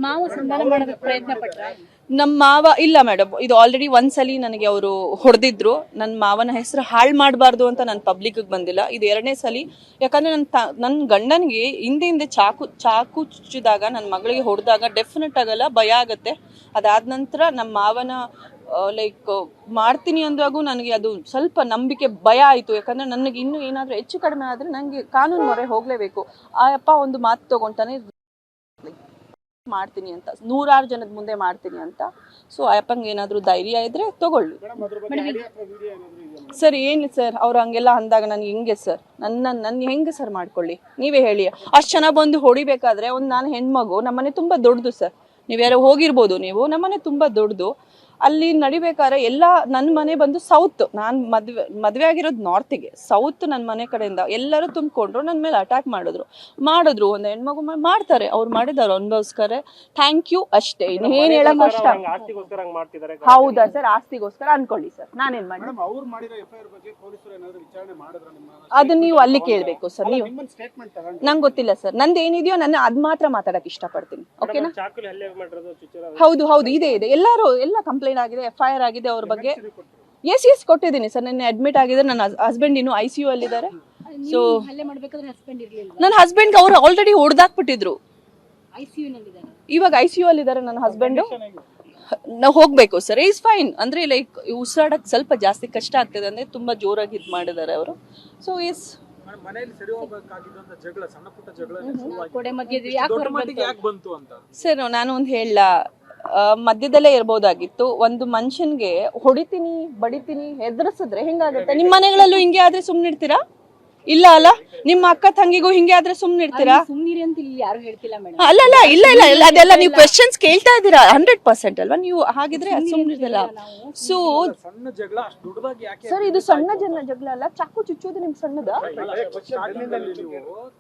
ಮಾವ ಸಂಧಾನ ಮಾಡೋದಕ್ಕೆ ಪ್ರಯತ್ನ ಪಟ್ರ? ನಮ್ಮ ಮಾವ ಇಲ್ಲ ಮೇಡಮ್, ಇದು ಆಲ್ರೆಡಿ ಒಂದ್ಸಲಿ ನನಗೆ ಅವರು ಹೊಡೆದಿದ್ರು. ನನ್ನ ಮಾವನ ಹೆಸರು ಹಾಳು ಮಾಡಬಾರ್ದು ಅಂತ ನಾನು ಪಬ್ಲಿಕ್ ಬಂದಿಲ್ಲ. ಇದು 2ನೇ ಸಲಿ. ಯಾಕಂದ್ರೆ ನನ್ನ ಗಂಡನಿಗೆ ಹಿಂದೆ ಚಾಕು ಚುಚ್ಚಿದಾಗ, ನನ್ನ ಮಗಳಿಗೆ ಹೊಡೆದಾಗ ಡೆಫಿನೆಟ್ ಆಗಲ್ಲ, ಭಯ ಆಗತ್ತೆ. ಅದಾದ ನಂತರ ನಮ್ಮ ಮಾವನ ಲೈಕ್ ಮಾಡ್ತೀನಿ ಅಂದಾಗೂ ನನಗೆ ಅದು ಸ್ವಲ್ಪ ನಂಬಿಕೆ ಭಯ ಆಯಿತು. ಯಾಕಂದ್ರೆ ನನಗೆ ಇನ್ನೂ ಏನಾದರೂ ಹೆಚ್ಚು ಕಡಿಮೆ ಆದರೆ ನನಗೆ ಕಾನೂನು ಮೊರೆ ಹೋಗಲೇಬೇಕು. ಆ ಅಪ್ಪ ಒಂದು ಮಾತು ತಗೊಂತಾನೆ, ಮಾಡ್ತೀನಿ ಅಂತ, 100 ಜನದ ಮುಂದೆ ಮಾಡ್ತೀನಿ ಅಂತ. ಸೊ ಅಪ್ಪಂಗೆ ಏನಾದರೂ ಧೈರ್ಯ ಇದ್ರೆ ತಗೊಳ್ಳಿ ಸರ್. ಏನು ಸರ್ ಅವ್ರು ಹಂಗೆಲ್ಲ ಅಂದಾಗ ನನಗೆ ಹೆಂಗೆ ಸರ್, ನನ್ನ ಹೆಂಗೆ ಸರ್ ಮಾಡ್ಕೊಳ್ಳಿ, ನೀವೇ ಹೇಳಿ. ಅಷ್ಟು ಚೆನ್ನಾಗಿ ಬಂದು ಹೊಡಿಬೇಕಾದ್ರೆ ನಾನು ಹೆಣ್ಮಗು, ನಮ್ಮನೆ ತುಂಬ ದೊಡ್ಡದು ಸರ್. ನೀವ್ಯಾರೋ ಹೋಗಿರ್ಬೋದು ನೀವು, ನಮ್ಮನೆ ತುಂಬ ದೊಡ್ಡದು. ಅಲ್ಲಿ ನಡಿಬೇಕಾದ್ರೆ ಎಲ್ಲ, ನನ್ನ ಮನೆ ಬಂದು ಸೌತ್, ನಾನು ಮದುವೆ ಆಗಿರೋದು ನಾರ್ತಿಗೆ, ಸೌತ್ ನನ್ನ ಮನೆ ಕಡೆಯಿಂದ ಎಲ್ಲರೂ ತುಂಬಿಕೊಂಡ್ರು, ನನ್ನ ಮೇಲೆ ಅಟ್ಯಾಕ್ ಮಾಡಿದ್ರು. ಒಂದು ಹೆಣ್ಮಗು ಮಾಡ್ತಾರೆ, ಅವ್ರು ಮಾಡಿದಾರೆ, ಅನುಭವಿಸ್ತಾರೆ. ಥ್ಯಾಂಕ್ ಯು ಅಷ್ಟೇ, ಇನ್ನೇನು ಹೇಳಕ್ ಕಷ್ಟ. ಹೌದಾ ಸರ್, ಆಸ್ತಿಗೋಸ್ಕರ ಅನ್ಕೊಳ್ಳಿ ಸರ್, ನಾನೇನ್ ಮಾಡಿ. ಅದನ್ನ ನೀವು ಅಲ್ಲಿ ಕೇಳ್ಬೇಕು ಸರ್. ನೀವು ನಂಗೆ ಗೊತ್ತಿಲ್ಲ ಸರ್, ನಂದು ಏನಿದೆಯೋ ನನ್ನ ಅದ್ ಮಾತ್ರ ಮಾತಾಡಕ್ ಇಷ್ಟಪಡ್ತೀನಿ. ಓಕೆನಾ? ಹೌದು ಇದೆ ಎಲ್ಲ ಕಂಪ್ಲೇಂಟ್ ಆಗಿದೆ, FIR ಆಗಿದೆ ಅವ್ರ ಬಗ್ಗೆ. ಎಸ್ ಕೊಟ್ಟಿದ್ದೀನಿ ಸರ್. ನನ್ನ ಅಡ್ಮಿಟ್ ಆಗಿದೆ. ನನ್ನ ಹಸ್ಬೆಂಡ್ ಇನ್ನು ICU ಅಲ್ಲಿದ್ದಾರೆ. ಸೊ ನನ್ನ ಹಸ್ಬೆಂಡ್ ಅವ್ರು ಆಲ್ರೆಡಿ ಹೊಡೆದಾಕ್ಬಿಟ್ಟಿದ್ರು. ಇವಾಗ ICU ಅಲ್ಲಿದ್ದಾರೆ ನನ್ನ ಹಸ್ಬೆಂಡ್. ನಾವು ಹೋಗ್ಬೇಕು ಸರ್. Is fine. ಅಂದ್ರೆ ಲೈಕ್ ಉಸಿರಾಡಕ್ ಸ್ವಲ್ಪ ಜಾಸ್ತಿ ಕಷ್ಟ ಆಗ್ತದೆ, ಅಂದ್ರೆ ತುಂಬಾ ಜೋರಾಗಿ ಇದು ಮಾಡಿದ್ದಾರೆ ಅವರು. ಸೊ ಈಸ್ ಸರ್, ನಾನು ಒಂದು ಹೇಳ, ಮಧ್ಯದಲ್ಲೇ ಇರ್ಬೋದಾಗಿತ್ತು. ಒಂದು ಮನುಷ್ಯನ್ಗೆ ಹೊಡಿತೀನಿ, ಬಡಿತೀನಿ, ಹೆದರ್ಸಿದ್ರೆ ಹೆಂಗಾಗುತ್ತೆ? ನಿಮ್ಮ ಮನೆಗಳಲ್ಲೂ ಹಿಂಗೆ ಆದ್ರೆ ಸುಮ್ನಿರ್ತೀರಾ? ಇಲ್ಲ ಅಲ್ಲ, ನಿಮ್ಮ ಅಕ್ಕ ತಂಗಿಗೂ ಹಿಂಗೆ ಆದ್ರೆ ಸುಮ್ನಿರ್ತೀರಾ? ಅಲ್ಲ, ಇಲ್ಲ, ಅದೆಲ್ಲ ನೀವು ಕ್ವೆಶ್ಚನ್ಸ್ ಕೇಳ್ತಾ ಇದ್ದೀರಾ 100% ಅಲ್ವಾ? ನೀವು ಹಾಗಿದ್ರೆ ಸುಮ್ನಿರ್ತಿಲ್ಲ. ಸೊ ಸರ್, ಇದು ಸಣ್ಣ ಜಗಳ ಅಲ್ಲ. ಚಾಕು ಚುಚ್ಚೋದು ನಿಮ್ಗೆ ಸಣ್ಣದ?